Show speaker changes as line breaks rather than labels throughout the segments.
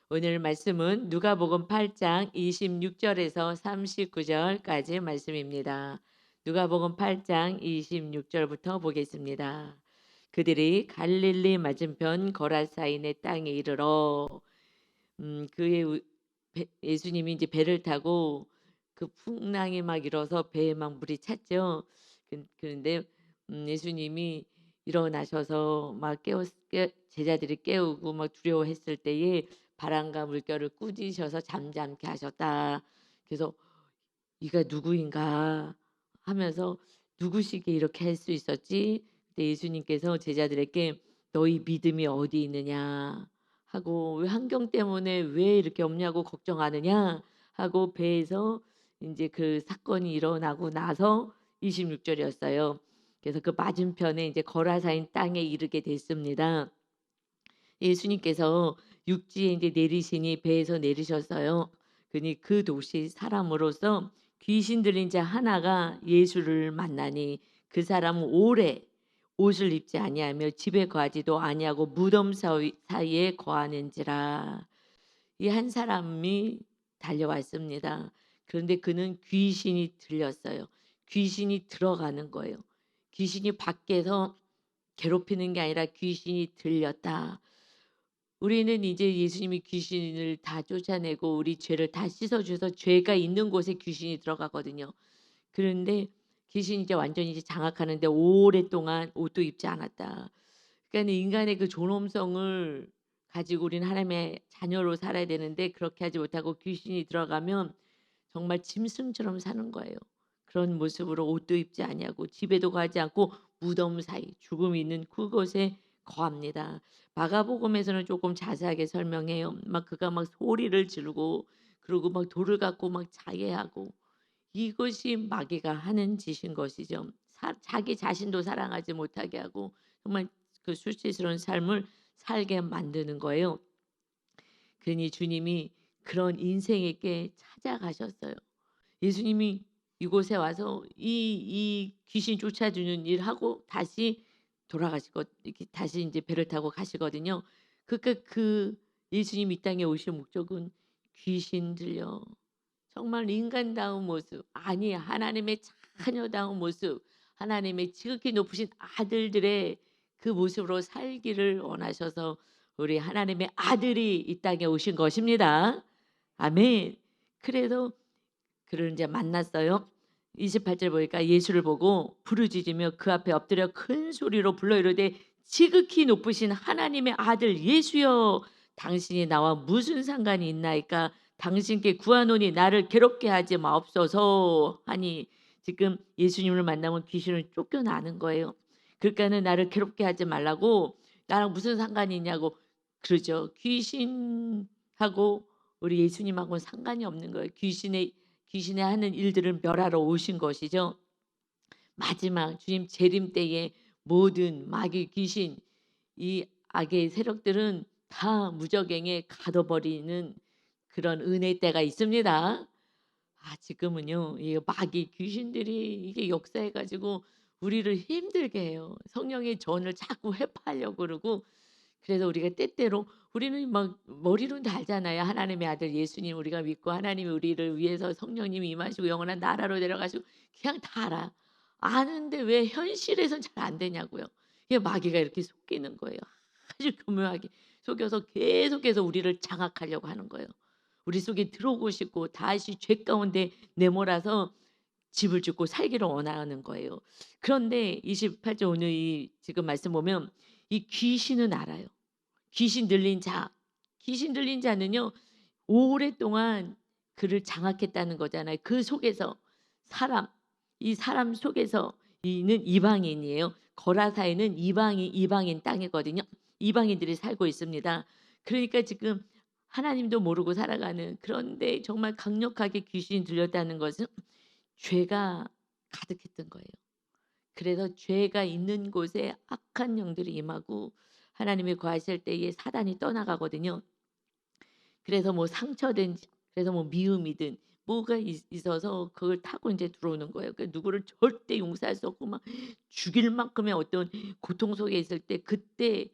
오늘 말씀은 누가복음 8장 26절에서 39절까지 말씀입니다. 누가복음 8장 26절부터 보겠습니다. 그들이 갈릴리 맞은편 거라사인의 땅에 이르러 그의 예수님이 이제 배를 타고 그 풍랑이 막 일어서 배에 막 물이 찼죠. 그런데 예수님이 일어나셔서 막 제자들이 깨우고 막 두려워했을 때에 바람과 물결을 꾸짖으셔서 잠잠케 하셨다. 그래서 이가 누구인가 하면서 누구시기에 이렇게 할 수 있었지? 그때 예수님께서 제자들에게 너희 믿음이 어디 있느냐 하고 왜 환경 때문에 왜 이렇게 없냐고 걱정하느냐 하고 배에서 이제 그 사건이 일어나고 나서 26절이었어요. 그래서 그 맞은편에 이제 거라사인 땅에 이르게 됐습니다. 예수님께서 육지에 이제 내리시니 배에서 내리셨어요. 그니 그 도시 사람으로서 귀신 들린 자 하나가 예수를 만나니 그 사람은 오래 옷을 입지 아니하며 집에 거하지도 아니하고 무덤 사이에 거하는지라. 이 한 사람이 달려왔습니다. 그런데 그는 귀신이 들렸어요. 귀신이 들어가는 거예요. 귀신이 밖에서 괴롭히는 게 아니라 귀신이 들렸다. 우리는 이제 예수님이 귀신을 다 쫓아내고 우리 죄를 다 씻어 주셔서 죄가 있는 곳에 귀신이 들어가거든요. 그런데 귀신이 이제 완전히 이제 장악하는데 오랫동안 옷도 입지 않았다. 그러니까 인간의 그 존엄성을 가지고 우리는 하나님의 자녀로 살아야 되는데 그렇게 하지 못하고 귀신이 들어가면 정말 짐승처럼 사는 거예요. 그런 모습으로 옷도 입지 아니하고 집에도 가지 않고 무덤 사이 죽음이 있는 그곳에 거합니다. 마가복음에서는 조금 자세하게 설명해요. 막 그가 막 소리를 지르고 그리고 막 돌을 갖고 막 자해하고 이것이 마귀가 하는 짓인 것이죠. 자기 자신도 사랑하지 못하게 하고 정말 그 수치스러운 삶을 살게 만드는 거예요. 그러니 주님이 그런 인생에게 찾아가셨어요. 예수님이 이곳에 와서 이 귀신 쫓아주는 일 하고 다시 돌아가시고 이렇게 다시 이제 배를 타고 가시거든요. 그러니까 그 예수님이 이 땅에 오신 목적은 귀신들요. 정말 인간다운 모습, 아니 하나님의 자녀다운 모습, 하나님의 지극히 높으신 아들들의 그 모습으로 살기를 원하셔서 우리 하나님의 아들이 이 땅에 오신 것입니다. 아멘. 그래도 그를 이제 만났어요. 28절 보니까 예수를 보고 부르짖으며 그 앞에 엎드려 큰 소리로 불러 이르되 지극히 높으신 하나님의 아들 예수여 당신이 나와 무슨 상관이 있나이까 당신께 구하노니 나를 괴롭게 하지 마옵소서 하니 지금 예수님을 만나면 귀신을 쫓겨나는 거예요. 그러니까는 나를 괴롭게 하지 말라고 나랑 무슨 상관이 있냐고 그러죠. 귀신하고 우리 예수님하고는 상관이 없는 거예요. 귀신의 하는 일들을 멸하러 오신 것이죠. 마지막 주님 재림 때에 모든 마귀 귀신 이 악의 세력들은 다 무저갱에 가둬버리는 그런 은혜 때가 있습니다. 지금은요 이 마귀 귀신들이 이게 역사해 가지고 우리를 힘들게 해요. 성령의 전을 자꾸 회파하려고 그러고 그래서 우리가 때때로 우리는 막 머리로는 다 알잖아요. 하나님의 아들 예수님 우리가 믿고 하나님이 우리를 위해서 성령님이 임하시고 영원한 나라로 데려가시고 그냥 다 알아. 아는데 왜 현실에선 잘 안 되냐고요. 이게 마귀가 이렇게 속이는 거예요. 아주 교묘하게 속여서 계속해서 우리를 장악하려고 하는 거예요. 우리 속에 들어오고 싶고 다시 죄 가운데 내몰아서 집을 짓고 살기를 원하는 거예요. 그런데 28절 오늘 이 지금 말씀 보면 이 귀신은 알아요. 귀신 들린 자. 귀신 들린 자는요. 오랫동안 그를 장악했다는 거잖아요. 그 속에서 사람, 이 사람 속에서 있는 이방인이에요. 거라사에는 이방인 땅이거든요. 이방인들이 살고 있습니다. 그러니까 지금 하나님도 모르고 살아가는 그런데 정말 강력하게 귀신이 들렸다는 것은 죄가 가득했던 거예요. 그래서 죄가 있는 곳에 악한 영들이 임하고 하나님이 거하실 때에 사단이 떠나가거든요. 그래서 뭐 상처든지 그래서 뭐 미움이든 뭐가 있어서 그걸 타고 이제 들어오는 거예요. 그러니까 누구를 절대 용서할 수 없고 막 죽일 만큼의 어떤 고통 속에 있을 때 그때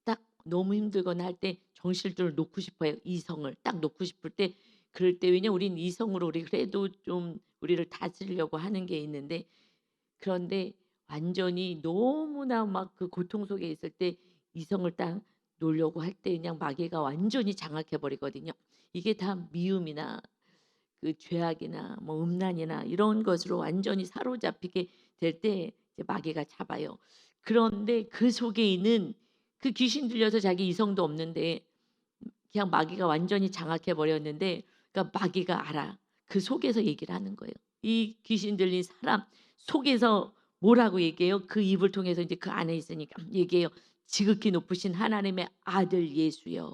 딱 너무 힘들거나 할 때 정실들을 놓고 싶어요. 이성을 딱 놓고 싶을 때 그럴 때 왜냐면 우린 이성으로 우리 그래도 좀 우리를 다스리려고 하는 게 있는데 그런데 완전히 너무나 막 그 고통 속에 있을 때 이성을 딱 놓으려고 할 때 그냥 마귀가 완전히 장악해 버리거든요. 이게 다 미움이나 그 죄악이나 뭐 음란이나 이런 것으로 완전히 사로잡히게 될 때 이제 마귀가 잡아요. 그런데 그 속에 있는 그 귀신 들려서 자기 이성도 없는데 그냥 마귀가 완전히 장악해 버렸는데 그러니까 마귀가 알아. 그 속에서 얘기를 하는 거예요. 이 귀신 들린 사람 속에서 뭐라고 얘기해요? 그 입을 통해서 이제 그 안에 있으니까 얘기해요. 지극히 높으신 하나님의 아들 예수여.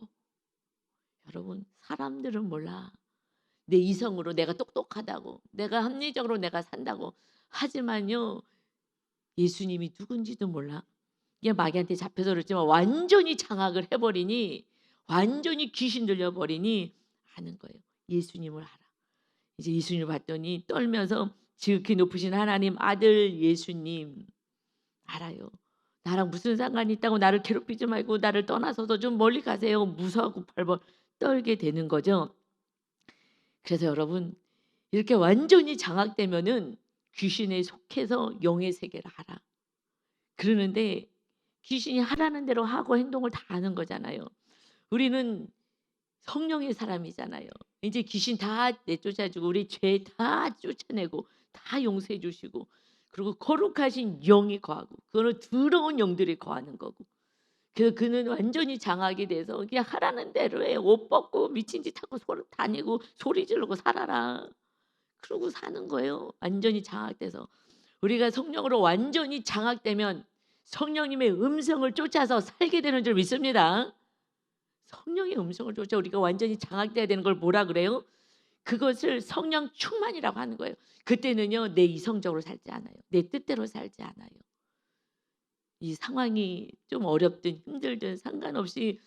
여러분 사람들은 몰라. 내 이성으로 내가 똑똑하다고 내가 합리적으로 내가 산다고 하지만요 예수님이 누군지도 몰라. 이게 마귀한테 잡혀서 그렇지만 완전히 장악을 해버리니 완전히 귀신 들려버리니 아는 거예요. 예수님을 알아. 이제 예수님을 봤더니 떨면서 지극히 높으신 하나님 아들 예수님 알아요. 나랑 무슨 상관이 있다고 나를 괴롭히지 말고 나를 떠나서도 좀 멀리 가세요. 무서워하고 벌벌 떨게 되는 거죠. 그래서 여러분 이렇게 완전히 장악되면은 귀신에 속해서 영의 세계를 알아. 그러는데 귀신이 하라는 대로 하고 행동을 다 하는 거잖아요. 우리는 성령의 사람이잖아요. 이제 귀신 다 내쫓아 주고 우리 죄 다 쫓아내고 다 용서해 주시고 그리고 거룩하신 영이 거하고 그거는 더러운 영들이 거하는 거고 그래서 그는 완전히 장악이 돼서 그냥 하라는 대로 해. 옷 벗고 미친 짓 하고 다니고 소리 지르고 살아라. 그러고 사는 거예요. 완전히 장악돼서. 우리가 성령으로 완전히 장악되면 성령님의 음성을 쫓아서 살게 되는 줄 믿습니다. 성령의 음성을 쫓아 우리가 완전히 장악돼야 되는 걸 뭐라 그래요? 그것을 성령 충만이라고 하는 거예요. 그때는요 내 이성적으로 살지 않아요. 내 뜻대로 살지 않아요. 이 상황이 좀 어렵든 힘들든 상관없이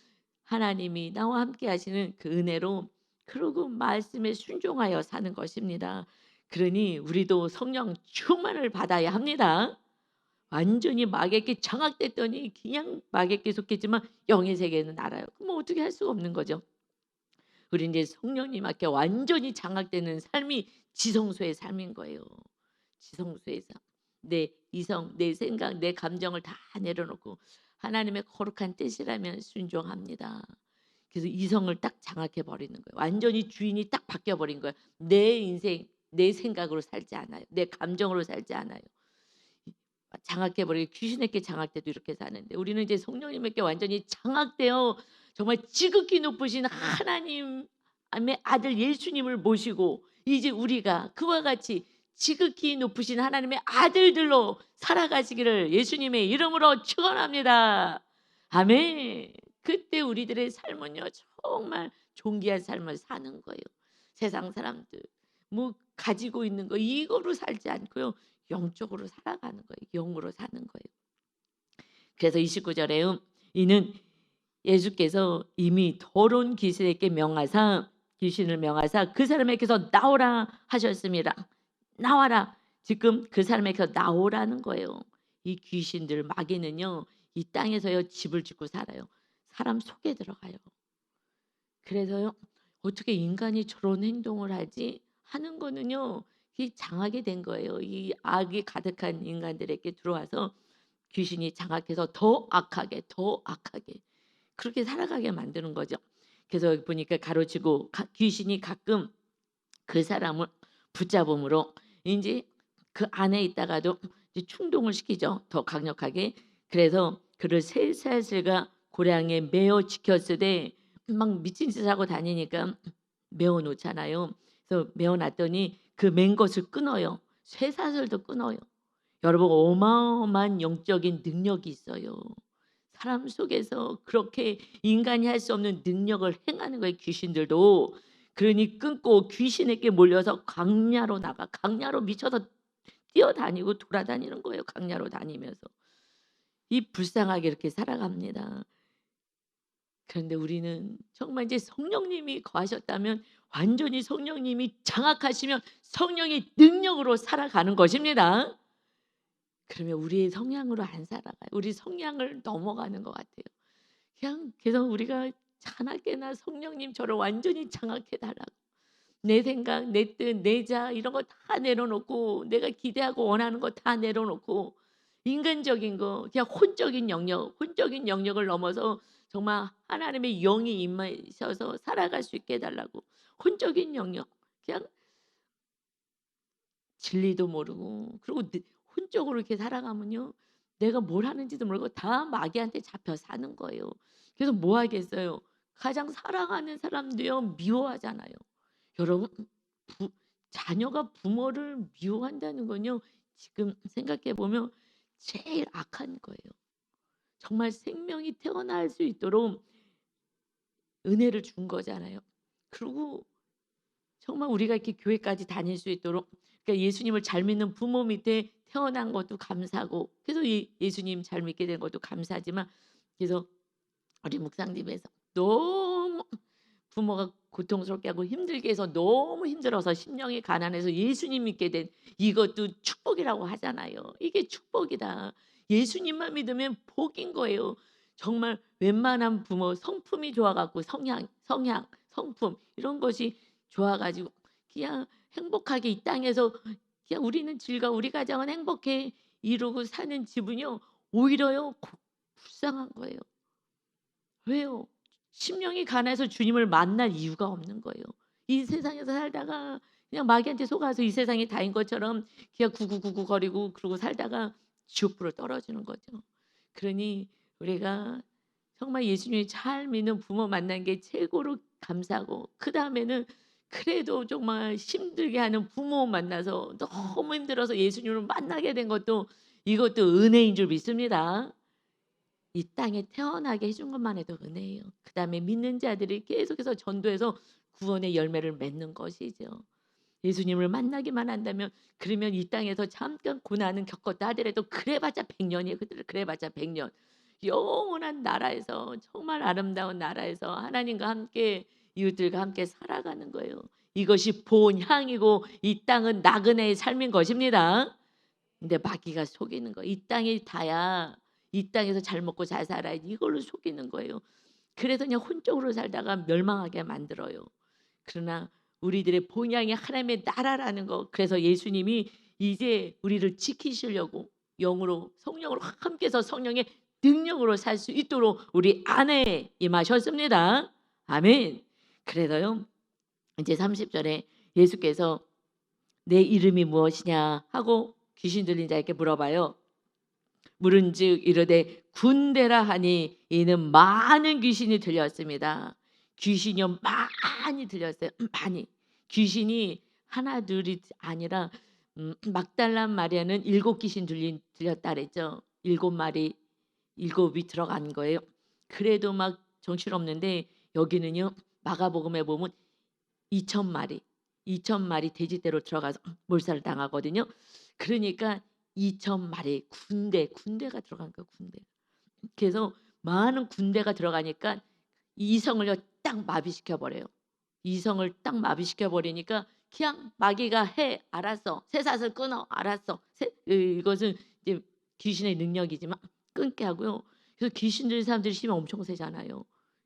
하나님이 나와 함께 하시는 그 은혜로 그러고 말씀에 순종하여 사는 것입니다. 그러니 우리도 성령 충만을 받아야 합니다. 완전히 마귀에게 장악됐더니 그냥 마귀에게 속했지만 영의 세계는 알아요. 그럼 어떻게 할 수가 없는 거죠. 우리 이제 성령님 앞에 완전히 장악되는 삶이 지성소의 삶인 거예요. 지성소의 삶. 내 이성, 내 생각, 내 감정을 다 내려놓고 하나님의 거룩한 뜻이라면 순종합니다. 그래서 이성을 딱 장악해 버리는 거예요. 완전히 주인이 딱 바뀌어 버린 거예요. 내 인생, 내 생각으로 살지 않아요. 내 감정으로 살지 않아요. 장악해 버리고 귀신에게 장악돼도 이렇게 사는데 우리는 이제 성령님에게 완전히 장악되어 정말 지극히 높으신 하나님의 아들 예수님을 모시고 이제 우리가 그와 같이 지극히 높으신 하나님의 아들들로 살아가시기를 예수님의 이름으로 축원합니다. 아멘. 그때 우리들의 삶은요 정말 존귀한 삶을 사는 거예요. 세상 사람들 뭐 가지고 있는 거 이거로 살지 않고요. 영적으로 살아가는 거예요. 영으로 사는 거예요. 그래서 29절에 이는 예수께서 이미 더러운 귀신을 명하사 그 사람에게서 나오라 하셨습니다. 나와라. 지금 그 사람에게서 나오라는 거예요. 이 귀신들 마귀는요. 이 땅에서요 집을 짓고 살아요. 사람 속에 들어가요. 그래서요. 어떻게 인간이 저런 행동을 하지 하는 거는요. 이 장악이 된 거예요. 이 악이 가득한 인간들에게 들어와서 귀신이 장악해서 더 악하게 그렇게 살아가게 만드는 거죠. 그래서 여기 보니까 가로치고 귀신이 가끔 그 사람을 붙잡음으로 이제 그 안에 있다가도 이제 충동을 시키죠. 더 강력하게. 그래서 그를 쇠사슬과 고량에 매어 지켰으되 막 미친 짓을 하고 다니니까 매어 놓잖아요. 그래서 매어 놨더니 그 맨 것을 끊어요. 쇠사슬도 끊어요. 여러분 어마어마한 영적인 능력이 있어요. 사람 속에서 그렇게 인간이 할 수 없는 능력을 행하는 거예요. 귀신들도. 그러니 끊고 귀신에게 몰려서 강야로 미쳐서 뛰어다니고 돌아다니는 거예요. 강야로 다니면서. 이 불쌍하게 이렇게 살아갑니다. 그런데 우리는 정말 이제 성령님이 거하셨다면 완전히 성령님이 장악하시면 성령의 능력으로 살아가는 것입니다. 그러면 우리의 성향으로 안 살아가요. 우리 성향을 넘어가는 것 같아요. 그냥 계속 우리가 자나깨나 성령님 저를 완전히 장악해 달라고. 내 생각, 내 뜻, 내 자 이런 거 다 내려놓고 내가 기대하고 원하는 거 다 내려놓고 인간적인 거 그냥 혼적인 영역을 넘어서 정말 하나님의 영이 임하셔서 살아갈 수 있게 해 달라고. 혼적인 영역 그냥 진리도 모르고 그리고 혼적으로 이렇게 살아가면요. 내가 뭘 하는지도 모르고 다 마귀한테 잡혀 사는 거예요. 그래서 뭐 하겠어요. 가장 사랑하는 사람도요 미워하잖아요. 여러분 부 자녀가 부모를 미워한다는 건요. 지금 생각해 보면 제일 악한 거예요. 정말 생명이 태어날 수 있도록 은혜를 준 거잖아요. 그리고 정말 우리가 이렇게 교회까지 다닐 수 있도록 그러니까 예수님을 잘 믿는 부모 밑에 태어난 것도 감사하고 그래서 예수님 잘 믿게 된 것도 감사하지만 그래서 우리 묵상집에서 너무 부모가 고통스럽게 하고 힘들게 해서 너무 힘들어서 심령이 가난해서 예수님 믿게 된 이것도 축복이라고 하잖아요. 이게 축복이다. 예수님만 믿으면 복인 거예요. 정말 웬만한 부모 성품이 좋아갖고 성품 이런 것이 좋아가지고 그냥 행복하게 이 땅에서 그냥 우리는 즐거워 우리 가정은 행복해 이러고 사는 집은요 오히려요 불쌍한 거예요. 왜요? 심령이 가난해서 주님을 만날 이유가 없는 거예요. 이 세상에서 살다가 그냥 마귀한테 속아서 이 세상이 다인 것처럼 그냥 구구구구 거리고 그러고 살다가 지옥불로 떨어지는 거죠. 그러니 우리가 정말 예수님이 잘 믿는 부모 만난 게 최고로 감사하고 그다음에는 그래도 정말 힘들게 하는 부모 만나서 너무 힘들어서 예수님을 만나게 된 것도 이것도 은혜인 줄 믿습니다. 이 땅에 태어나게 해준 것만 해도 은혜예요. 그다음에 믿는 자들이 계속해서 전도해서 구원의 열매를 맺는 것이죠. 예수님을 만나기만 한다면 그러면 이 땅에서 잠깐 고난은 겪었다 하더라도 그래봤자 100년이에요. 그들 그래봤자 100년. 영원한 나라에서 정말 아름다운 나라에서 하나님과 함께 이웃들과 함께 살아가는 거예요. 이것이 본향이고 이 땅은 나그네의 삶인 것입니다. 근데 마귀가 속이는 거. 이 땅이 다야. 이 땅에서 잘 먹고 잘 살아야지. 이걸로 속이는 거예요. 그래서 그냥 혼적으로 살다가 멸망하게 만들어요. 그러나 우리들의 본향이 하나님의 나라라는 거. 그래서 예수님이 이제 우리를 지키시려고 영으로 성령으로 함께해서 성령의 능력으로 살 수 있도록 우리 안에 임하셨습니다. 아멘. 그래서요. 이제 30절에 예수께서 내 이름이 무엇이냐 하고 귀신 들린 자에게 물어봐요. 물은즉 이르되 군대라 하니 이는 많은 귀신이 들렸습니다. 귀신이요 많이 들렸어요. 많이. 귀신이 하나 둘이 아니라 막달란 마리아는 7귀신 들렸다 그랬죠. 7마리 7이 들어간 거예요. 그래도 막 정신없는데 여기는요. 마가복음에 보면 2,000마리 돼지떼로 들어가서 몰살을 당하거든요. 그러니까 2,000마리 군대가 들어간 거예요. 군대. 그래서 많은 군대가 들어가니까 이성을요 딱 마비시켜 버려요. 이성을 딱 마비시켜 버리니까 그냥 마귀가 해 알았어. 쇠사슬 끊어 알았어. 이것은 이제 귀신의 능력이지만 끊게 하고요. 그래서 귀신 들린 사람들이 힘이 엄청 세잖아요.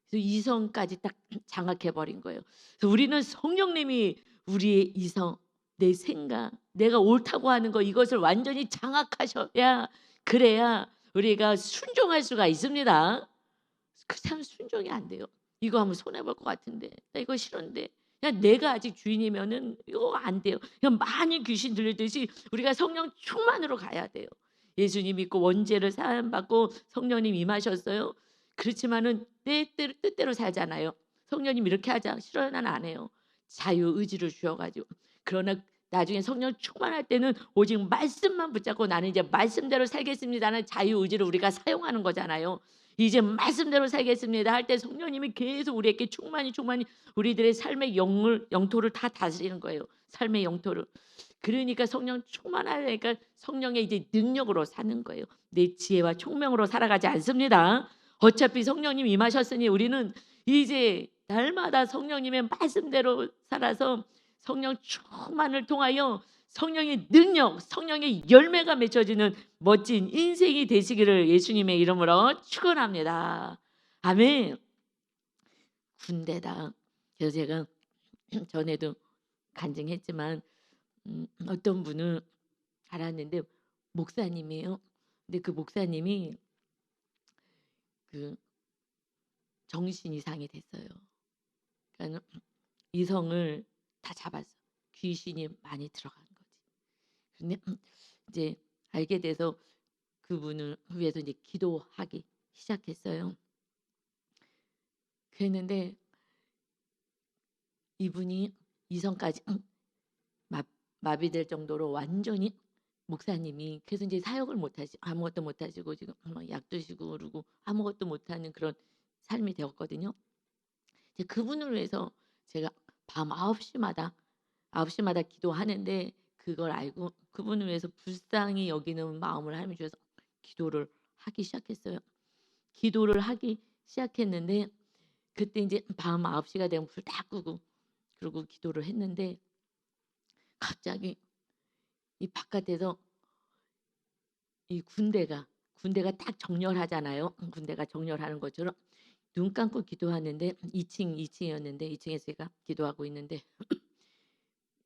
그래서 이성까지 딱 장악해 버린 거예요. 그래서 우리는 성령님이 우리의 이성, 내 생각, 내가 옳다고 하는 거 이것을 완전히 장악하셔야 그래야 우리가 순종할 수가 있습니다. 그 사람 순종이 안 돼요. 이거 하면 손해 볼 것 같은데 나 이거 싫은데 그냥 내가 아직 주인이면은 이거 안 돼요. 그냥 많이 귀신 들리듯이 우리가 성령 충만으로 가야 돼요. 예수님 믿고 원죄를 사함 받고 성령님 임하셨어요. 그렇지만은 내 뜻대로 살잖아요. 성령님 이렇게 하자 싫어요. 나는 안 해요. 자유 의지를 주셔가지고 그러나 나중에 성령 충만할 때는 오직 말씀만 붙잡고 나는 이제 말씀대로 살겠습니다는 자유 의지를 우리가 사용하는 거잖아요. 이제 말씀대로 살겠습니다 할 때 성령님이 계속 우리에게 충만히 우리들의 삶의 영토를 다 다스리는 거예요. 삶의 영토를. 그러니까 성령 충만하니까 성령의 이제 능력으로 사는 거예요. 내 지혜와 총명으로 살아가지 않습니다. 어차피 성령님 임하셨으니 우리는 이제 날마다 성령님의 말씀대로 살아서 성령 충만을 통하여 성령의 능력, 성령의 열매가 맺혀지는 멋진 인생이 되시기를 예수님의 이름으로 축원합니다. 아멘. 군대다. 그래서 제가 전에도 간증했지만 어떤 분을 알았는데 목사님이에요. 근데 그 목사님이 그 정신 이상이 됐어요. 그러니까 이성을 다 잡았어. 귀신이 많이 들어간 거지. 근데 이제 알게 돼서 그분을 위해서 이제 기도하기 시작했어요. 그랬는데 이분이 이성까지 마, 마비될 정도로 완전히 목사님이 그래서 이제 사역을 못하시 아무것도 못하시고 지금 약 드시고 그러고 아무것도 못하는 그런 삶이 되었거든요. 이제 그분을 위해서 제가 밤 9시마다 기도하는데 그걸 알고 그분을 위해서 불쌍히 여기는 마음을 하나님 주셔서 기도를 하기 시작했어요. 기도를 하기 시작했는데 그때 이제 밤 9시가 되면 불 다 끄고 그러고 기도를 했는데 갑자기 이 바깥에서 이 군대가 딱 정렬하잖아요. 군대가 정렬하는 것처럼 눈 감고 기도하는데 2층이었는데 2층에서 제가 기도하고 있는데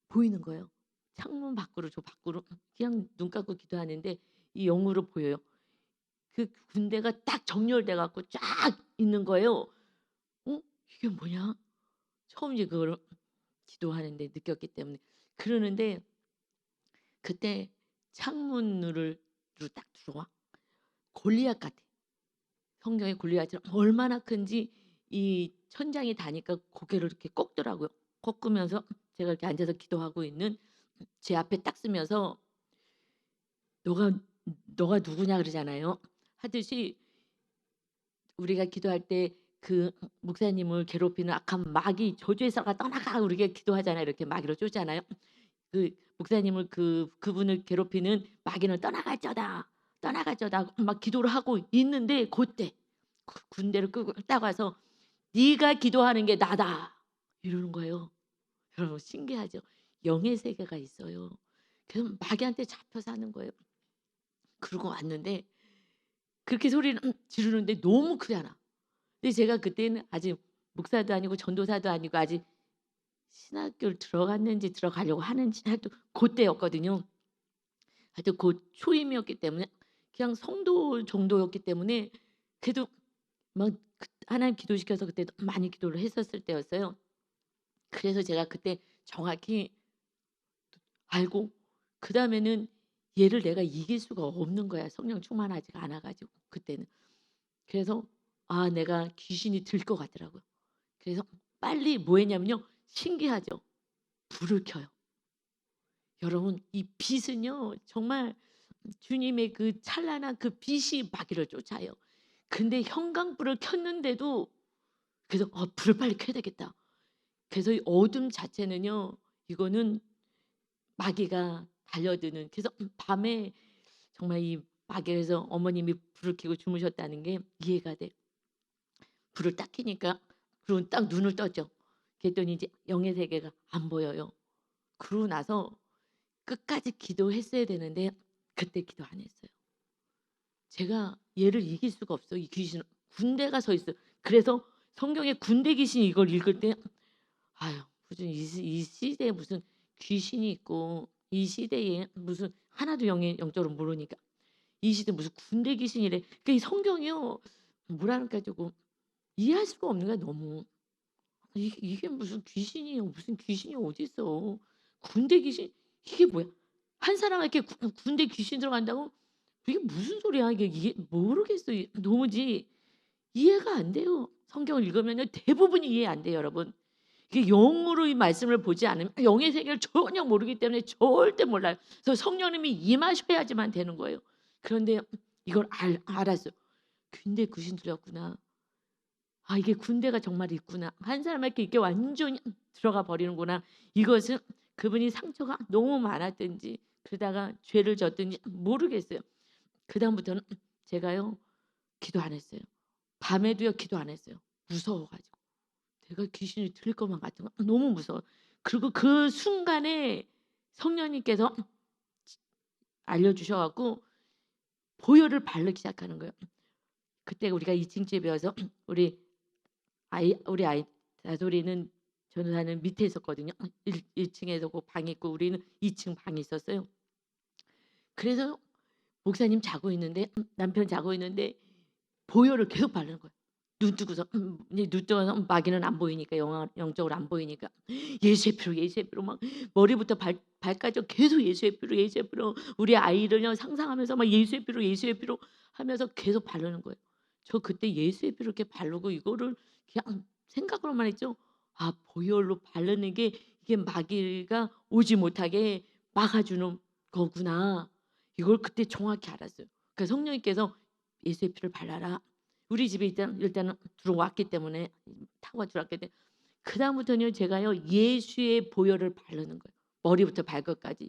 보이는 거예요. 창문 밖으로 저 밖으로 그냥 눈 감고 기도하는데 이 영으로 보여요. 그 군대가 딱 정렬돼 갖고 쫙 있는 거예요. 이게 뭐냐? 처음 이제 그거를 기도하는데 느꼈기 때문에 그러는데 그때 창문으로 딱 들어와 골리앗 같아. 성경의 골리앗처럼 얼마나 큰지 이 천장이 다니까 고개를 이렇게 꺾더라고요. 꺾으면서 제가 이렇게 앉아서 기도하고 있는 제 앞에 딱 쓰면서 너가 너가 누구냐 그러잖아요. 하듯이 우리가 기도할 때 그 목사님을 괴롭히는 악한 마귀 저주의사가 떠나가 우리가 기도하잖아요. 이렇게 마귀로 쫓잖아요. 그 목사님을 그분을 괴롭히는 마귀는 떠나갈저다. 떠나갈저다. 막 기도를 하고 있는데 그때 군대를 끄고 딱 와서 네가 기도하는 게 나다. 이러는 거예요. 여러분 신기하죠? 영의 세계가 있어요. 그래서 마귀한테 잡혀 사는 거예요. 그러고 왔는데 그렇게 소리를 지르는데 너무 크게 하나. 근데 제가 그때는 아직 목사도 아니고 전도사도 아니고 아직 신학교를 들어갔는지 들어가려고 하는지 하여튼 그때였거든요. 하여튼 그 초임이었기 때문에 그냥 성도 정도였기 때문에 그래도 막 하나님 기도시켜서 그때 많이 기도를 했었을 때였어요. 그래서 제가 그때 정확히 알고 그다음에는 얘를 내가 이길 수가 없는 거야. 성령 충만하지가 않아 가지고 그때는. 그래서 내가 귀신이 들 것 같더라고요. 그래서 빨리 뭐 했냐면요. 신기하죠. 불을 켜요. 여러분 이 빛은요. 정말 주님의 그 찬란한 그 빛이 마귀를 쫓아요. 근데 형광불을 켰는데도 그래서 불을 빨리 켜야 되겠다. 그래서 이 어둠 자체는요. 이거는 마귀가 달려드는 그래서 밤에 정말 이 마귀에서 어머님이 불을 켜고 주무셨다는 게 이해가 돼. 불을 딱 켜니까 그리고 딱 눈을 떴죠. 그랬더니 이제 영의 세계가 안 보여요. 그러고 나서 끝까지 기도했어야 되는데 그때 기도 안 했어요. 제가 얘를 이길 수가 없어. 이 귀신은 군대가 서 있어요. 그래서 성경에 군대 귀신이 이걸 읽을 때 아유 무슨 이 시대에 무슨 귀신이 있고 이 시대에 무슨 하나도 영적으로 모르니까 이 시대 무슨 군대 귀신이래. 그러니까 이 성경이요 뭐랄까 조금 이해할 수가 없는 거야 너무. 이게 무슨 귀신이에요. 무슨 귀신이 어디 있어. 군대 귀신 이게 뭐야. 한 사람에게 군대 귀신 들어간다고 이게 무슨 소리야. 이게 모르겠어요. 도무지 이해가 안 돼요. 성경을 읽으면요 대부분이 이해 안 돼요 여러분. 이게 영으로 이 말씀을 보지 않으면 영의 세계를 전혀 모르기 때문에 절대 몰라요. 그래서 성령님이 임하셔야지만 되는 거예요. 그런데 이걸 알았어요. 군대 귀신 들렸구나. 이게 군대가 정말 있구나. 한 사람에게 이게 완전히 들어가 버리는구나. 이것은 그분이 상처가 너무 많았든지 그러다가 죄를 졌든지 모르겠어요. 그다음부터는 제가요 기도 안 했어요. 밤에도요 기도 안 했어요. 무서워가지고. 내가 귀신이 들릴 것만 같은 거 너무 무서워. 그리고 그 순간에 성령님께서 알려주셔갖고 보혈을 바르기 시작하는 거예요. 그때 우리가 2층 집에 와서 우리 아이 다솔이는 전도사는 밑에 있었거든요. 1 층에서 그 방이 있고 우리는 2층 방이 있었어요. 그래서 목사님 자고 있는데 남편 자고 있는데 보혈을 계속 바르는 거예요. 눈 뜨고서 이제 눈 뜨고서 마귀는 안 보이니까 영적으로 안 보이니까 예수의 피로 예수의 피로 막 머리부터 발까지 계속 예수의 피로 예수의 피로 우리 아이를요 상상하면서 막 예수의 피로 예수의 피로 하면서 계속 바르는 거예요. 저 그때 예수의 피로 이렇게 바르고 이거를 그냥 생각으로만 했죠. '아 보혈로 바르는 게 이게 마귀가 오지 못하게 막아주는 거구나.' 이걸 그때 정확히 알았어요. 그 성령님께서 "예수의 피를 발라라." 우리 집에 일단은 들어왔기 때문에 타고 들어왔기 때문에 그다음부터는요 제가요 예수의 보혈을 바르는 거예요. 머리부터 발끝까지.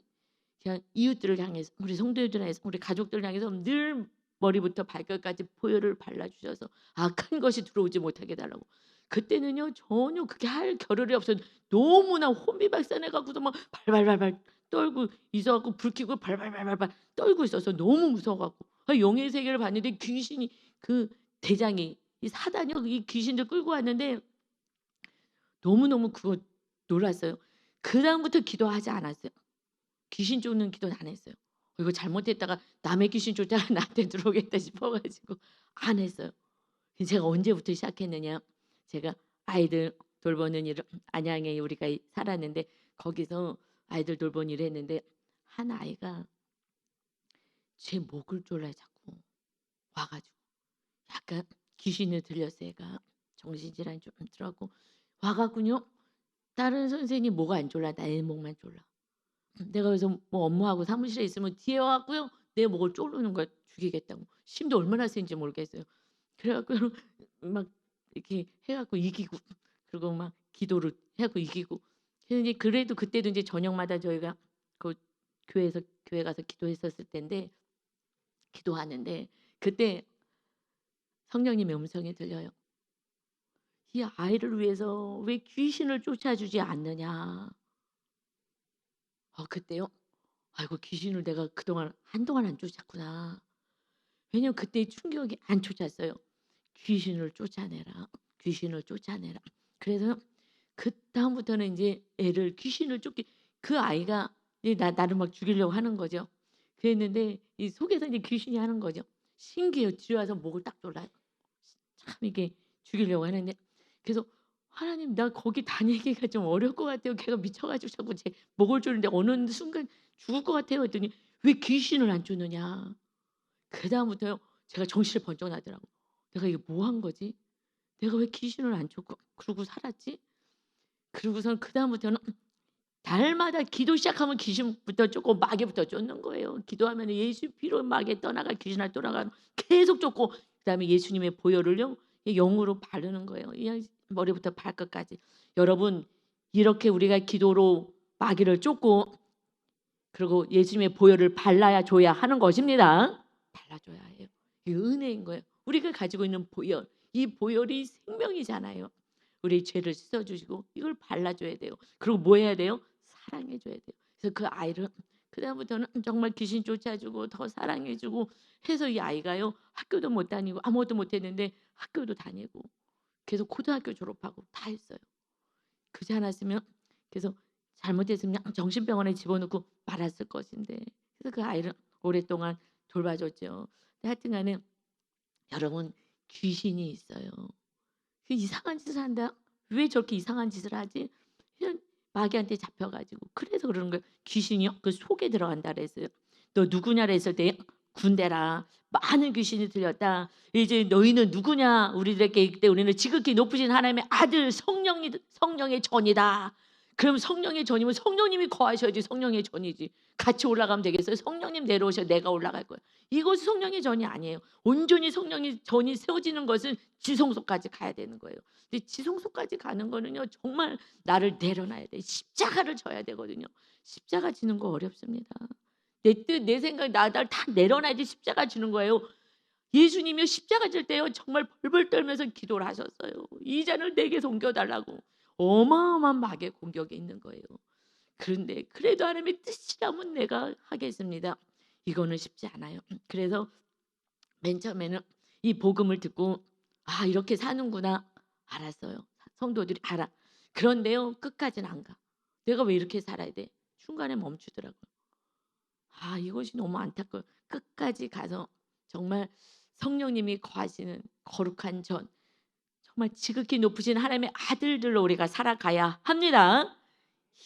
그냥 이웃들을 향해서 우리 성도들을 향해서 우리 가족들을 향해서 늘 머리부터 발끝까지 보혈을 발라 주셔서 악한 것이 들어오지 못하게 해 달라고. 그때는요 전혀 그게 할 겨를이 없어요. 너무나 혼비백산해 갖고서 막 발발발발 떨고 있어 갖고 불 켜고 발발발발발 떨고 있어서 너무 무서워 갖고 영의 세계를 봤는데 귀신이 그 대장이 이 사단이요 이 귀신들 끌고 왔는데 너무너무 그거 놀랐어요. 그다음부터 기도하지 않았어요. 귀신 쫓는 기도는 안 했어요. 이거 잘못했다가 남의 귀신 쫓다가 나한테 들어오겠다 싶어 가지고 안 했어요. 제가 언제부터 시작했느냐. 제가 아이들 돌보는 일을 안양에 우리가 살았는데 거기서 아이들 돌보는 일을 했는데 한 아이가 제 목을 졸라요 자꾸 와 가지고. 약간 귀신을 들렸어요 얘가. 정신질환이 좀 들었고 와 갖고요. 다른 선생님 목 안 졸라 내 목만 졸라. 내가 그래서 뭐 업무하고 사무실에 있으면 뒤에 와 갖고요. 내 목을 조르는 거야 죽이겠다고. 힘도 얼마나 센지 모르겠어요. 그래 갖고 막 이렇게 해 갖고 이기고 그리고 막 기도를 해 갖고 이기고. 근데 그래도 그때도 인제 저녁마다 저희가 그 교회 가서 기도했었을 때인데 기도하는데 그때 성령님의 음성이 들려요. "이 아이를 위해서 왜 귀신을 쫓아주지 않느냐." 그때요? '아이고 귀신을 내가 그동안 한동안 안 쫓았구나.' 왜냐면 그때 충격이 안 쫓았어요. '귀신을 쫓아내라. 귀신을 쫓아내라.' 그래서 그다음부터는 인제 애를 귀신을 쫓기 그 아이가 이제 나를 막 죽이려고 하는 거죠. 그랬는데 이 속에서 이제 귀신이 하는 거죠. 신기해요. 뒤에 와서 목을 딱 졸라요. 참 이게 죽이려고 하는데 그래서 '하나님 나 거기 다니기가 좀 어려울 것 같아요. 걔가 미쳐 가지고 자꾸 제 목을 조르는데 어느 순간 죽을 것 같아요.' 했더니 "왜 귀신을 안 쫓느냐." 그다음부터요 제가 정신이 번쩍 나더라고요. '내가 이게 뭐 한 거지? 내가 왜 귀신을 안 쫓고 그러고 살았지?' 그러고선 그다음부터는 달마다 기도 시작하면 귀신부터 쫓고 마귀부터 쫓는 거예요. 기도하면 예수 피로 마귀 떠나가 귀신아 떠나가 계속 쫓고 그다음에 예수님의 보혈을요 이 영으로 바르는 거예요. 이 머리부터 발끝까지. 여러분 이렇게 우리가 기도로 마귀를 쫓고 그리고 예수님의 보혈을 발라야 줘야 하는 것입니다. 발라줘야 해요. 이게 은혜인 거예요. 우리가 가지고 있는 보혈, 이 보혈이 생명이잖아요. 우리 죄를 씻어주시고 이걸 발라줘야 돼요. 그리고 뭐 해야 돼요? 사랑해줘야 돼요. 그래서 그 아이를 그다음부터는 정말 귀신 쫓아주고 더 사랑해주고 해서 이 아이가요 학교도 못 다니고 아무것도 못했는데 학교도 다니고 계속 고등학교 졸업하고 다 했어요. 그렇지 않았으면 그래서 잘못했으면 정신병원에 집어넣고 말았을 것인데 그래서 그 아이를 오랫동안 돌봐줬죠. 근데 하여튼 간에 여러분 귀신이 있어요. 그 이상한 짓을 한다. 왜 저렇게 이상한 짓을 하지? 그냥 마귀한테 잡혀 가지고 그래서 그러는 거예요. 귀신이요? 그 속에 들어간다 그랬어요. "너 누구냐?" 그랬을 때 "군대라. 많은 귀신이 들렸다. 이제 너희는 누구냐? 우리들에게 이르되 우리는 지극히 높으신 하나님의 아들 성령의 전이다." 그럼 성령의 전이면 성령님이 거하셔야지 성령의 전이지. 같이 올라가면 되겠어요? 성령님 내려오셔 내가 올라갈 거예요. 이것이 성령의 전이 아니에요. 온전히 성령의 전이 세워지는 것은 지성소까지 가야 되는 거예요. 근데 지성소까지 가는 거는요. 정말 나를 내려놔야 돼. 십자가를 져야 되거든요. 십자가 지는 거 어렵습니다. 내 뜻, 내 생각, 나를 다 내려놔야지 십자가 지는 거예요. 예수님이 십자가 질 때요. 정말 벌벌 떨면서 기도를 하셨어요. 이 잔을 내게서 옮겨달라고. 어마어마한 마귀의 공격이 있는 거예요. 그런데 그래도 하나님의 뜻이라면 내가 하겠습니다. 이거는 쉽지 않아요. 그래서 맨 처음에는 이 복음을 듣고 '아 이렇게 사는구나.' 알았어요. 성도들이 알아. 그런데요 끝까지는 안 가. 내가 왜 이렇게 살아야 돼? 중간에 멈추더라고요. 아 이것이 너무 안타까워요. 끝까지 가서 정말 성령님이 거하시는 거룩한 전 정말 지극히 높으신 하나님의 아들들로 우리가 살아가야 합니다.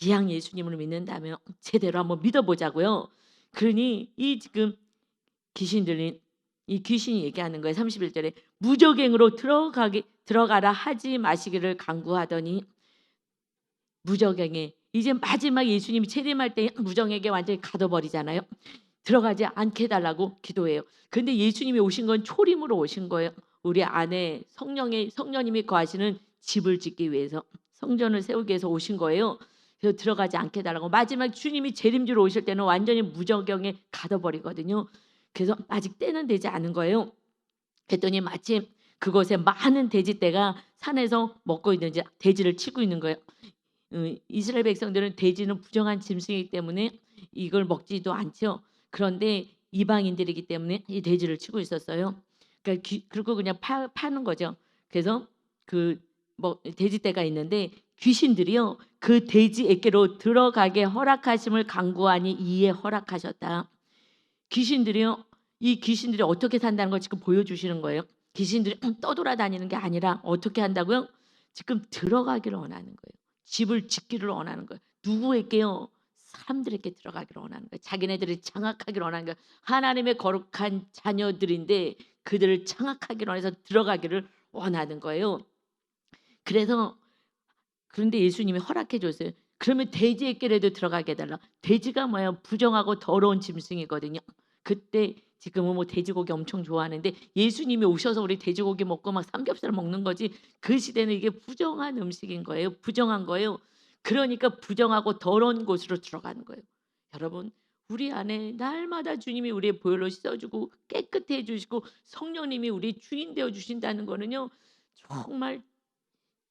이왕 예수님을 믿는다면 제대로 한번 믿어보자고요. 그러니 이 지금 귀신 들린 이 귀신이 얘기하는 거예요. 31절에 무저갱으로 들어가라 하지 마시기를 간구하더니 무저갱에 이제 마지막 예수님이 재림할 때 무정에게 완전히 가둬버리잖아요. 들어가지 않게 해달라고 기도해요. 근데 예수님이 오신 건 초림으로 오신 거예요. 우리 안에 성령님이 거하시는 집을 짓기 위해서 성전을 세우기 위해서 오신 거예요. 그래서 들어가지 않게 해달라고. 마지막 주님이 재림주로 오실 때는 완전히 무저경에 가둬버리거든요. 그래서 아직 때는 되지 않은 거예요. 그랬더니 마침 그곳에 많은 돼지떼가 산에서 먹고 있는지 돼지를 치고 있는 거예요. 이스라엘 백성들은 돼지는 부정한 짐승이기 때문에 이걸 먹지도 않죠. 그런데 이방인들이기 때문에 이 돼지를 치고 있었어요. 그러니까 그리고 그냥 파는 거죠. 그래서 그 뭐 돼지떼가 있는데 귀신들이요 그 돼지에게로 들어가게 허락하심을 간구하니 이에 허락하셨다. 귀신들이요 이 귀신들이 어떻게 산다는 걸 지금 보여주시는 거예요. 귀신들이 떠돌아다니는 게 아니라 어떻게 한다고요? 지금 들어가기를 원하는 거예요. 집을 짓기를 원하는 거예요. 누구에게요? 사람들에게 들어가기를 원하는 거예요. 자기네들이 장악하기를 원하는 거예요. 하나님의 거룩한 자녀들인데 그들을 장악하기를 원해서 들어가기를 원하는 거예요. 그래서 그런데 예수님이 허락해 줬어요. 그러면 돼지에게라도 들어가게 해달라. 돼지가 뭐예요? 부정하고 더러운 짐승이거든요. 그때 지금은 뭐 돼지고기 엄청 좋아하는데 예수님이 오셔서 우리 돼지고기 먹고 막 삼겹살 먹는 거지 그 시대는 이게 부정한 음식인 거예요. 부정한 거예요. 그러니까 부정하고 더러운 곳으로 들어가는 거예요. 여러분 우리 안에 날마다 주님이 우리의 보혈로 씻어주고 깨끗해 해주시고 성령님이 우리 주인 되어 주신다는 거는요. 정말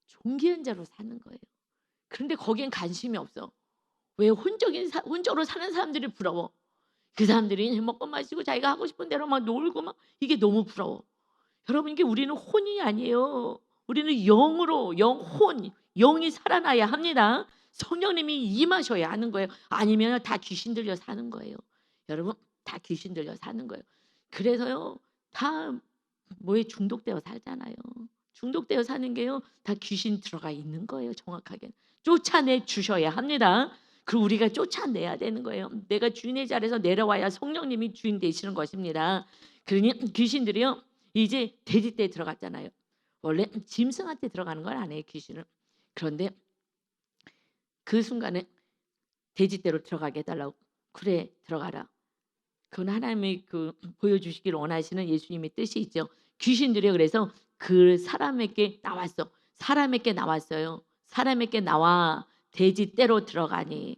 존귀한 자로 사는 거예요. 그런데 거기엔 관심이 없어. 왜 혼적으로 사는 사람들이 부러워. 그 사람들이 먹고 마시고 자기가 하고 싶은 대로 막 놀고 막 이게 너무 부러워. 여러분 이게 우리는 혼이 아니에요. 우리는 영으로 영혼 영이 살아나야 합니다. 성령님이 임하셔야 하는 거예요. 아니면 다 귀신 들려 사는 거예요. 여러분 다 귀신 들려 사는 거예요. 그래서요 다 뭐에 중독되어 살잖아요. 중독되어 사는 게요 다 귀신 들어가 있는 거예요. 정확하게 쫓아내 주셔야 합니다. 그리고 우리가 쫓아내야 되는 거예요. 내가 주인의 자리에서 내려와야 성령님이 주인 되시는 것입니다. 그러니 귀신들이요 이제 돼지떼에 들어갔잖아요. 원래 짐승한테 들어가는 건 아니에요 귀신은. 그런데 그 순간에 돼지떼로 들어가게 해달라고. 그래 들어가라. 그건 하나님이 보여주시기를 원하시는 예수님의 뜻이 있죠. 귀신들이 그래서 그 사람에게 나왔어. 사람에게 나왔어요. 사람에게 나와 돼지떼로 들어가니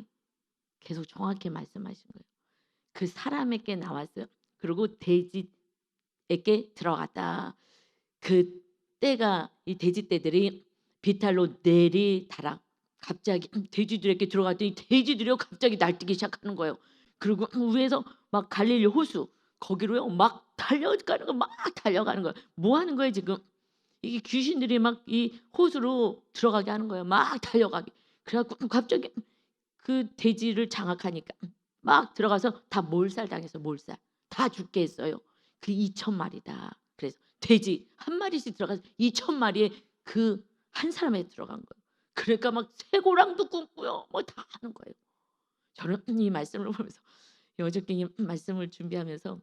계속 정확히 말씀하신 거예요. 그 사람에게 나왔어요. 그리고 돼지에게 들어갔다. 그 떼가 이 돼지떼들이 비탈로 내리다락 갑자기 돼지들에게 들어갔더니 돼지들이요 갑자기 날뛰기 시작하는 거예요. 그리고 위에서 막 갈릴리 호수 거기로요 막 달려가는 거 막 달려가는 거예요. 뭐 하는 거예요 지금? 이게 귀신들이 막 이 호수로 들어가게 하는 거예요. 막 달려가게. 그래갖고 갑자기 그 돼지를 장악하니까 막 들어가서 다 몰살당했어. 몰살. 다 죽게 했어요. 그 2,000마리다. 그래서 돼지 한 마리씩 들어가서 2,000마리에 그 한 사람에 들어간 거예요. 그러니까 막 쇠고랑도 굽고요. 뭐 다 하는 거예요. 저는 이 말씀을 보면서 어저께 이 말씀을 준비하면서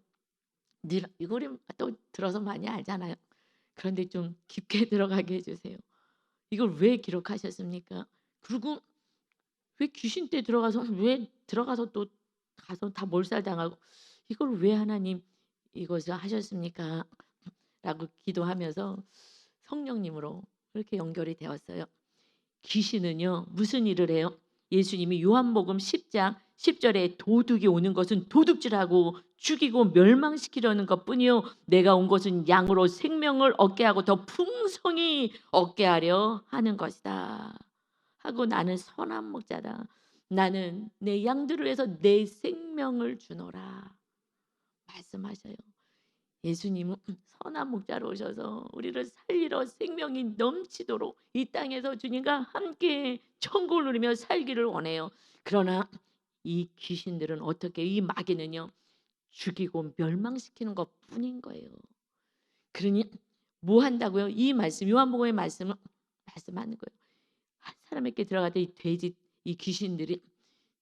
이거를 또 들어서 많이 알잖아요. 그런데 좀 깊게 들어가게 해 주세요. 이걸 왜 기록하셨습니까? 그리고 왜 귀신떼 들어가서 왜 들어가서 또 가서 다 몰살당하고 이걸 왜 하나님 이것을 하셨습니까? 라고 기도하면서 성령님으로 그렇게 연결이 되었어요. 귀신은요 무슨 일을 해요? 예수님이 요한복음 10장 10절에 도둑이 오는 것은 도둑질하고 죽이고 멸망시키려는 것뿐이요 내가 온 것은 양으로 생명을 얻게 하고 더 풍성히 얻게 하려 하는 것이다 하고 나는 선한 목자다. 나는 내 양들을 위해서 내 생명을 주노라 말씀하셔요. 예수님은 선한 목자로 오셔서 우리를 살리러 생명이 넘치도록 이 땅에서 주님과 함께 천국을 누리며 살기를 원해요. 그러나 이 귀신들은 어떻게, 이 마귀는요, 죽이고 멸망시키는 것뿐인 거예요. 그러니 뭐 한다고요? 이 말씀, 요한복음의 말씀은 말씀하는 거예요. 한 사람에게 들어갈 때 이 귀신들이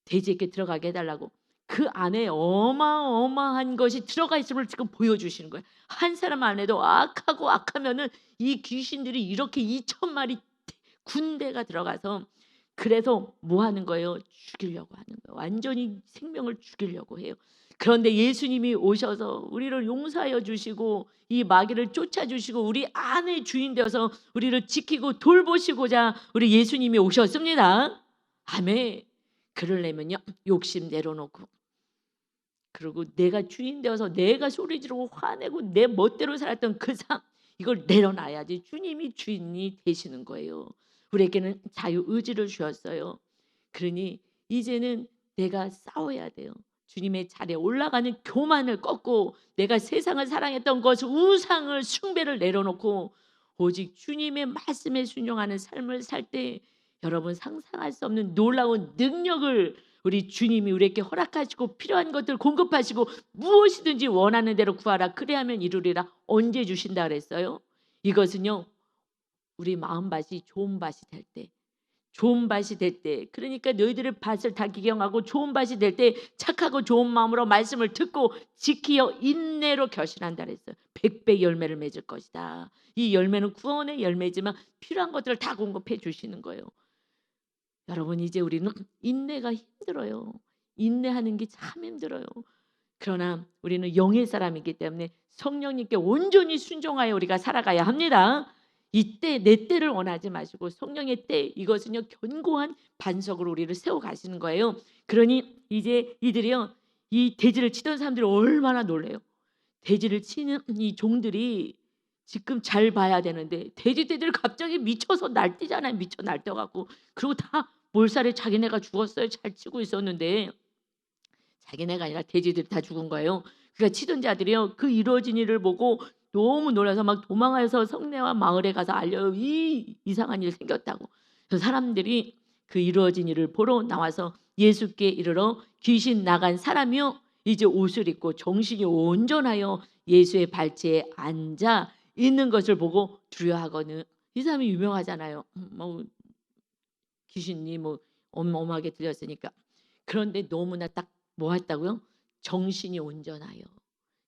돼지에게 들어가게 해달라고, 그 안에 어마어마한 것이 들어가 있음을 지금 보여주시는 거예요. 한 사람 안에도 악하고 악하면은 이 귀신들이 이렇게 2,000마리 군대가 들어가서, 그래서 뭐 하는 거예요? 죽이려고 하는 거예요. 완전히 생명을 죽이려고 해요. 그런데 예수님이 오셔서 우리를 용서하여 주시고 이 마귀를 쫓아주시고 우리 안의 주인 되어서 우리를 지키고 돌보시고자 우리 예수님이 오셨습니다. 아멘. 그러려면요, 욕심 내려놓고, 그리고 내가 주인 되어서 내가 소리 지르고 화내고 내 멋대로 살았던 그 삶, 이걸 내려놔야지 주님이 주인이 되시는 거예요. 우리에게는 자유 의지를 주셨어요. 그러니 이제는 내가 싸워야 돼요. 주님의 자리에 올라가는 교만을 꺾고 내가 세상을 사랑했던 것, 우상을 숭배를 내려놓고 오직 주님의 말씀에 순종하는 삶을 살 때 여러분 상상할 수 없는 놀라운 능력을 우리 주님이 우리에게 허락하시고 필요한 것들 공급하시고 무엇이든지 원하는 대로 구하라 그리하면 이루리라 언제 주신다 그랬어요? 이것은요, 우리 마음밭이 좋은 밭이 될 때, 좋은 밭이 될 때, 그러니까 너희들의 밭을 다 기경하고 좋은 밭이 될 때 착하고 좋은 마음으로 말씀을 듣고 지키어 인내로 결실한다 그랬어요. 100배 열매를 맺을 것이다. 이 열매는 구원의 열매지만 필요한 것들을 다 공급해 주시는 거예요. 여러분 이제 우리는 인내가 힘들어요. 인내하는 게 참 힘들어요. 그러나 우리는 영의 사람이기 때문에 성령님께 온전히 순종하여 우리가 살아가야 합니다. 이때 내 때를 원하지 마시고 성령의 때, 이것은요 견고한 반석으로 우리를 세워 가시는 거예요. 그러니 이제 이들이요, 이 돼지를 치던 사람들이 얼마나 놀래요. 돼지를 치는 이 종들이 지금 잘 봐야 되는데 돼지떼들 갑자기 미쳐서 날뛰잖아요. 미쳐 날뛰어갖고, 그리고 다 몰살에 자기네가 죽었어요. 잘 치고 있었는데 자기네가 아니라 돼지들이 다 죽은 거예요. 그러니까 치던 자들이요, 그 이루어진 일을 보고 너무 놀라서 막 도망해서 성내와 마을에 가서 알려요. 이 이상한 일 생겼다고. 그래서 사람들이 그 이루어진 일을 보러 나와서 예수께 이르러 귀신 나간 사람이요 이제 옷을 입고 정신이 온전하여 예수의 발치에 앉아 있는 것을 보고 두려워하거든. 이 사람이 유명하잖아요. 뭐 귀신이 뭐 어마어마하게 들렸으니까. 그런데 너무나 딱 뭐 했다고요? 정신이 온전하여.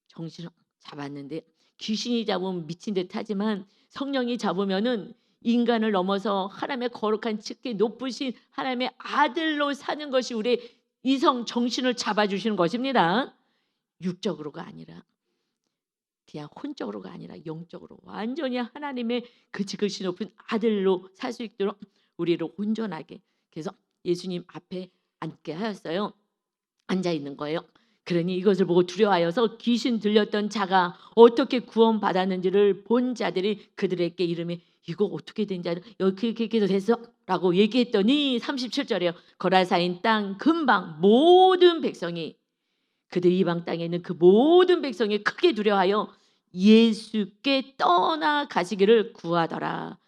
정신을 잡았는데 귀신이 잡으면 미친 듯 하지만 성령이 잡으면은 인간을 넘어서 하나님의 거룩한 측계 높으신 하나님의 아들로 사는 것이 우리 이성 정신을 잡아주시는 것입니다. 육적으로가 아니라, 그냥 혼적으로가 아니라 영적으로 완전히 하나님의 그 지극히 높은 아들로 살 수 있도록 우리를 온전하게, 그래서 예수님 앞에 앉게 하였어요. 앉아 있는 거예요. 그러니 이것을 보고 두려워하여서 귀신 들렸던 자가 어떻게 구원받았는지를 본 자들이 그들에게 이름이 이거 어떻게 된 자 이렇게 해서 됐어? 라고 얘기했더니 37절이에요. 거라사인 땅 근방 모든 백성이, 그들 이방 땅에 있는 그 모든 백성이 크게 두려워하여 예수께 떠나가시기를 구하더라.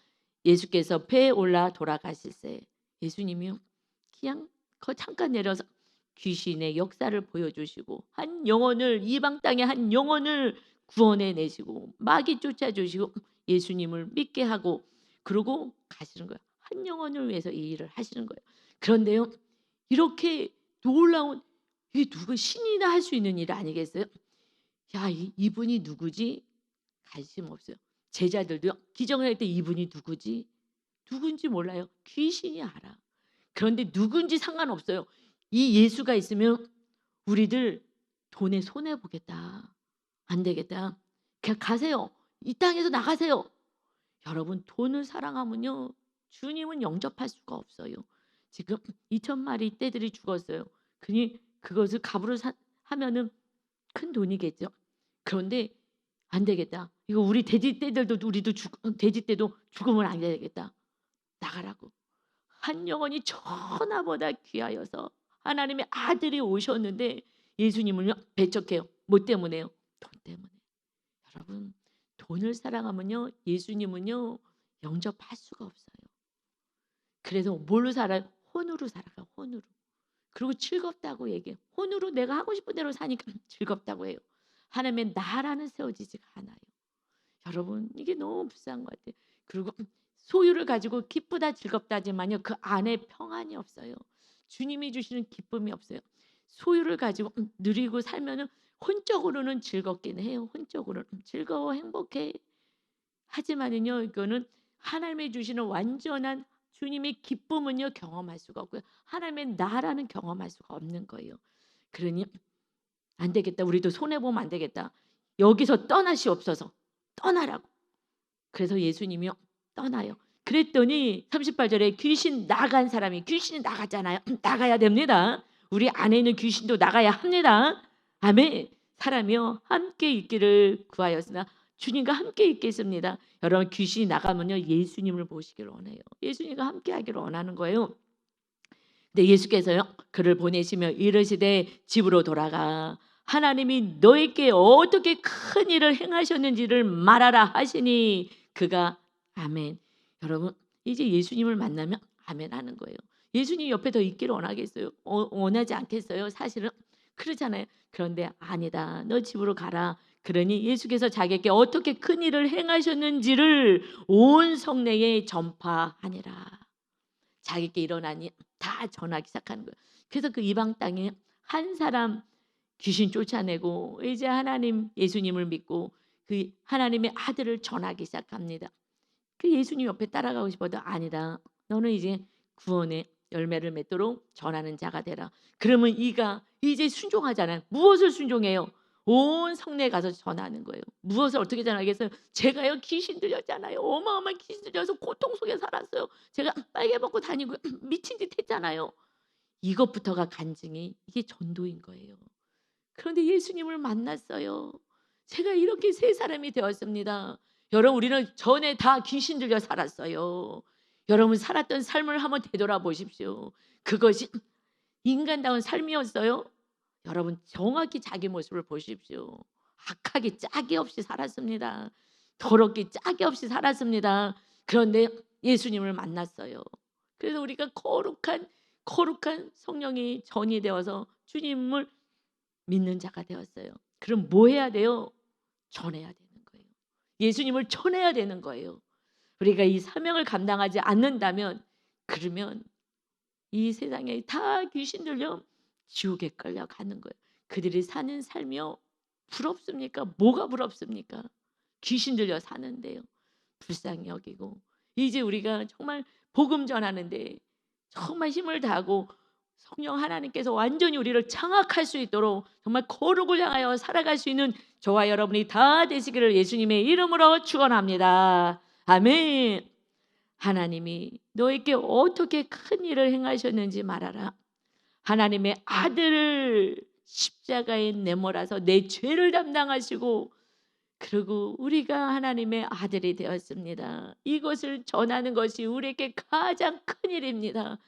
예수께서 배에 올라 돌아가실세. 예수님이요 그냥 잠깐 내려서 귀신의 역사를 보여주시고 한 영혼을, 이방 땅의 한 영혼을 구원해 내시고 마귀 쫓아주시고 예수님을 믿게 하고 그러고 가시는 거예요. 한 영혼을 위해서 이 일을 하시는 거예요. 그런데요, 이렇게 놀라운, 이게 누구 신이나 할 수 있는 일 아니겠어요? 야, 이분이 누구지? 관심 없어요. 제자들도요, 기정을 할 때 이분이 누구지? 누군지 몰라요. 귀신이 알아. 그런데 누군지 상관없어요. 이 예수가 있으면 우리들 돈에 손해 보겠다. 안 되겠다. 그냥 가세요. 이 땅에서 나가세요. 여러분 돈을 사랑하면요 주님은 영접할 수가 없어요. 지금 2,000마리 떼들이 죽었어요. 그니 그것을 값으로 하면은 큰 돈이겠죠. 그런데 안 되겠다. 이거 우리 돼지 떼들도 우리도 돼지 떼도 죽으면 안 되겠다. 나가라고. 한 영혼이 천하보다 귀하여서 하나님의 아들이 오셨는데 예수님을요 배척해요. 뭐 때문에요? 돈 때문에. 여러분, 돈을 사랑하면요, 예수님은요 영접할 수가 없어요. 그래서 뭘로 살아요? 혼으로 살아가요. 혼으로. 그리고 즐겁다고 얘기해요. 혼으로 내가 하고 싶은 대로 사니까 즐겁다고 해요. 하나님의 나라는 세워지지가 않아요. 여러분, 이게 너무 불쌍한 것 같아요. 그리고 소유를 가지고 기쁘다 즐겁다 하지만요, 그 안에 평안이 없어요. 주님이 주시는 기쁨이 없어요. 소유를 가지고 누리고 살면은 혼적으로는 즐겁긴 해요. 혼적으로는 즐거워 행복해. 하지만은요, 이거는 하나님이 주시는 완전한 주님의 기쁨은요 경험할 수가 없고요. 하나님의 나라는 경험할 수가 없는 거예요. 그러니 안 되겠다. 우리도 손해 보면 안 되겠다. 여기서 떠나시옵소서. 떠나라고. 그래서 예수님이요 떠나요. 그랬더니 38절에 귀신 나간 사람이, 귀신이 나갔잖아요. 나가야 됩니다. 우리 안에 있는 귀신도 나가야 합니다. 아멘. 사람이요 함께 있기를 구하였으나 주님과 함께 있겠습니다. 여러분, 귀신이 나가면요 예수님을 보시기를 원해요. 예수님과 함께 하기를 원하는 거예요. 근데 예수께서요 그를 보내시며 이르시되 집으로 돌아가 하나님이 너에게 어떻게 큰 일을 행하셨는지를 말하라 하시니 그가 아멘. 여러분, 이제 예수님을 만나면 아멘 하는 거예요. 예수님 옆에 더 있기를 원하겠어요? 원하지 않겠어요? 사실은 그러잖아요. 그런데 아니다. 너 집으로 가라. 그러니 예수께서 자기에게 어떻게 큰 일을 행하셨는지를 온 성내에 전파하니라. 자기께 일어나니 다 전하기 시작하는 거예요. 그래서 그 이방 땅에 한 사람 귀신 쫓아내고 이제 하나님 예수님을 믿고 그 하나님의 아들을 전하기 시작합니다. 그 예수님 옆에 따라가고 싶어도 아니다. 너는 이제 구원의 열매를 맺도록 전하는 자가 되라. 그러면 이가 이제 순종하잖아요. 무엇을 순종해요? 온 성내에 가서 전하는 거예요. 무엇을 어떻게 전하겠어요? 제가요 귀신 들렸잖아요. 어마어마한 귀신 들려서 고통 속에 살았어요. 제가 빨개 먹고 다니고 미친 짓 했잖아요. 이것부터가 간증이 이게 전도인 거예요. 그런데 예수님을 만났어요. 제가 이렇게 새 사람이 되었습니다. 여러분, 우리는 전에 다 귀신 들려 살았어요. 여러분, 살았던 삶을 한번 되돌아보십시오. 그것이 인간다운 삶이었어요? 여러분, 정확히 자기 모습을 보십시오. 악하게 짝이 없이 살았습니다. 더럽게 짝이 없이 살았습니다. 그런데 예수님을 만났어요. 그래서 우리가 거룩한 성령이 전이 되어서 주님을 믿는 자가 되었어요. 그럼 뭐 해야 돼요? 전해야 되는 거예요. 예수님을 전해야 되는 거예요. 우리가 이 사명을 감당하지 않는다면 그러면 이 세상에 다 귀신 들려 지옥에 끌려가는 거예요. 그들이 사는 삶이요 부럽습니까? 뭐가 부럽습니까? 귀신 들려 사는데요. 불쌍히 여기고 이제 우리가 정말 복음 전하는데 정말 힘을 다하고 성령 하나님께서 완전히 우리를 장악할 수 있도록 정말 거룩을 향하여 살아갈 수 있는 저와 여러분이 다 되시기를 예수님의 이름으로 축원합니다. 아멘. 하나님이 너에게 어떻게 큰 일을 행하셨는지 말하라. 하나님의 아들을 십자가에 내몰아서 내 죄를 담당하시고 그리고 우리가 하나님의 아들이 되었습니다. 이것을 전하는 것이 우리에게 가장 큰 일입니다.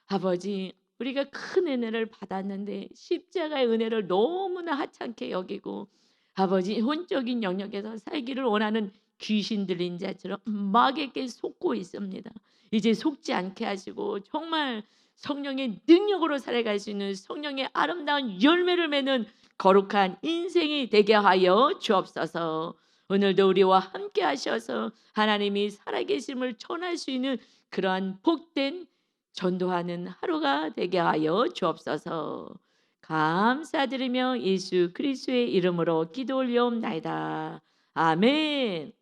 아버지, 우리가 큰 은혜를 받았는데 십자가의 은혜를 너무나 하찮게 여기고 아버지 혼적인 영역에서 살기를 원하는 귀신 들린 자처럼 마귀에게 속고 있습니다. 이제 속지 않게 하시고 정말 성령의 능력으로 살아갈 수 있는 성령의 아름다운 열매를 맺는 거룩한 인생이 되게 하여 주옵소서. 오늘도 우리와 함께 하셔서 하나님이 살아계심을 전할 수 있는 그러한 복된 전도하는 하루가 되게 하여 주옵소서. 감사드리며 예수 그리스도의 이름으로 기도 올리옵나이다. 아멘.